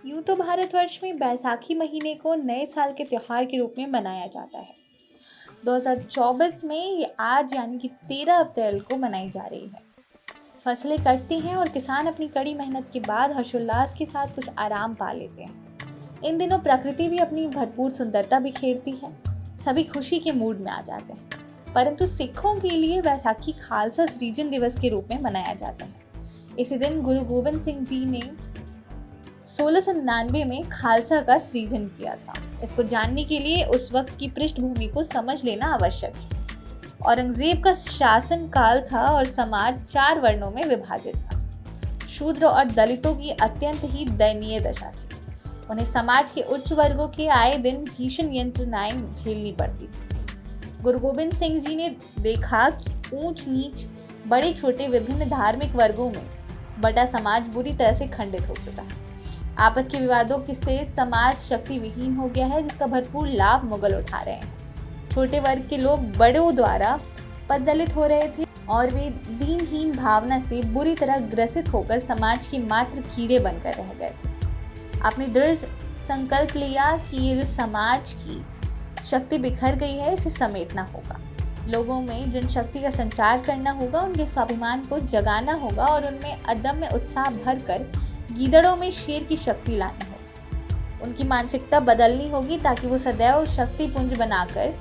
यूं तो भारतवर्ष में बैसाखी महीने को नए साल के त्योहार के रूप में मनाया जाता है। 2024 में ये आज यानी कि 13 अप्रैल को मनाई जा रही है। फसलें कटती हैं और किसान अपनी कड़ी मेहनत के बाद हर्षोल्लास के साथ कुछ आराम पा लेते हैं। इन दिनों प्रकृति भी अपनी भरपूर सुंदरता बिखेरती है। सभी खुशी के मूड में आ जाते हैं। परंतु सिखों के लिए बैसाखी खालसा सृजन दिवस के रूप में मनाया जाता है। इसी दिन गुरु गोविंद सिंह जी ने 1699 में खालसा का सृजन किया था। इसको जानने के लिए उस वक्त की पृष्ठभूमि को समझ लेना आवश्यक है। औरंगजेब का शासन काल था और समाज 4 वर्णों में विभाजित था। शूद्र और दलितों की अत्यंत ही दयनीय दशा थी। उन्हें समाज के उच्च वर्गों के आए दिन भीषण यंत्रणाएं झेलनी पड़ती थी। गुरु गोविंद सिंह जी ने देखा कि ऊंच नीच, बड़े छोटे विभिन्न धार्मिक वर्गों में बटा समाज बुरी तरह से खंडित हो चुका है। आपस के विवादों से समाज शक्ति विहीन हो गया है, जिसका भरपूर लाभ मुगल उठा रहे हैं। छोटे वर्ग के लोग बड़ों द्वारा पददलित हो रहे थे और वे दीनहीन भावना से बुरी तरह ग्रसित होकर समाज के मात्र कीड़े बनकर रह गए थे। आपने दृढ़ संकल्प लिया कि ये जो समाज की शक्ति बिखर गई है, इसे समेटना होगा। लोगों में जनशक्ति का संचार करना होगा, उनके स्वाभिमान को जगाना होगा और उनमें अदम्य उत्साह भरकर गीदड़ों में शेर की शक्ति लानी होगी। उनकी मानसिकता बदलनी होगी ताकि वो सदैव शक्ति पुंज बनाकर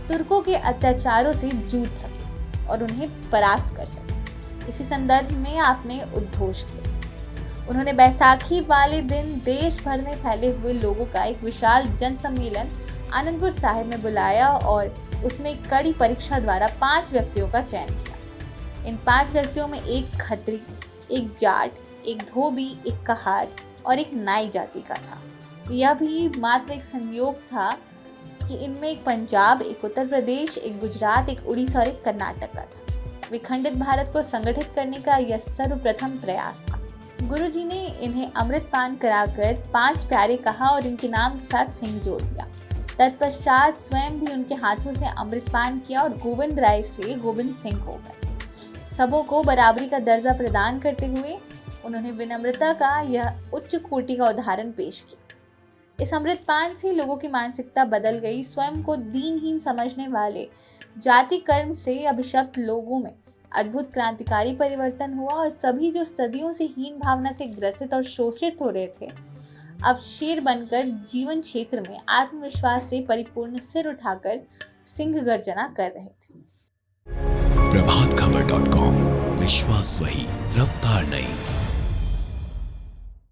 तुर्कों के अत्याचारों से जूझ सके और उन्हें परास्त कर सके। इसी संदर्भ में आपने उद्घोष किया। उन्होंने बैसाखी वाले दिन देश भर में फैले हुए लोगों का एक विशाल जन सम्मेलन आनंदपुर साहिब में बुलाया और उसमें एक कड़ी परीक्षा द्वारा 5 व्यक्तियों का चयन किया। इन 5 व्यक्तियों में एक खत्री, एक जाट, एक धोबी, एक कहार और एक नाई जाति का था। यह भी मात्र एक संयोग था कि इनमें एक पंजाब, एक उत्तर प्रदेश, एक गुजरात, एक उड़ीसा और एक कर्नाटक का था। विखंडित भारत को संगठित करने का यह सर्वप्रथम प्रयास था। गुरुजी ने इन्हें अमृत पान कराकर 5 प्यारे कहा और इनके नाम के साथ सिंह जोड़ दिया। तत्पश्चात स्वयं भी उनके हाथों से अमृत पान किया और गोविंद राय से गोविंद सिंह हो गए। सबों को बराबरी का दर्जा प्रदान करते हुए उन्होंने विनम्रता का यह उच्च कोटि का उदाहरण पेश किया। इस अमृत पान से लोगों की मानसिकता बदल गई। स्वयं को दीनहीन समझने वाले जाति कर्म से अभिशप्त लोगों में अद्भुत क्रांतिकारी परिवर्तन हुआ और सभी जो सदियों से हीन भावना से ग्रसित और शोषित हो रहे थे, अब शेर बनकर जीवन क्षेत्र में आत्मविश्वास से परिपूर्ण सिर उठाकर सिंह गर्जना कर रहे थे। प्रभातखबर.com, विश्वास वही, रफ्तार नहीं।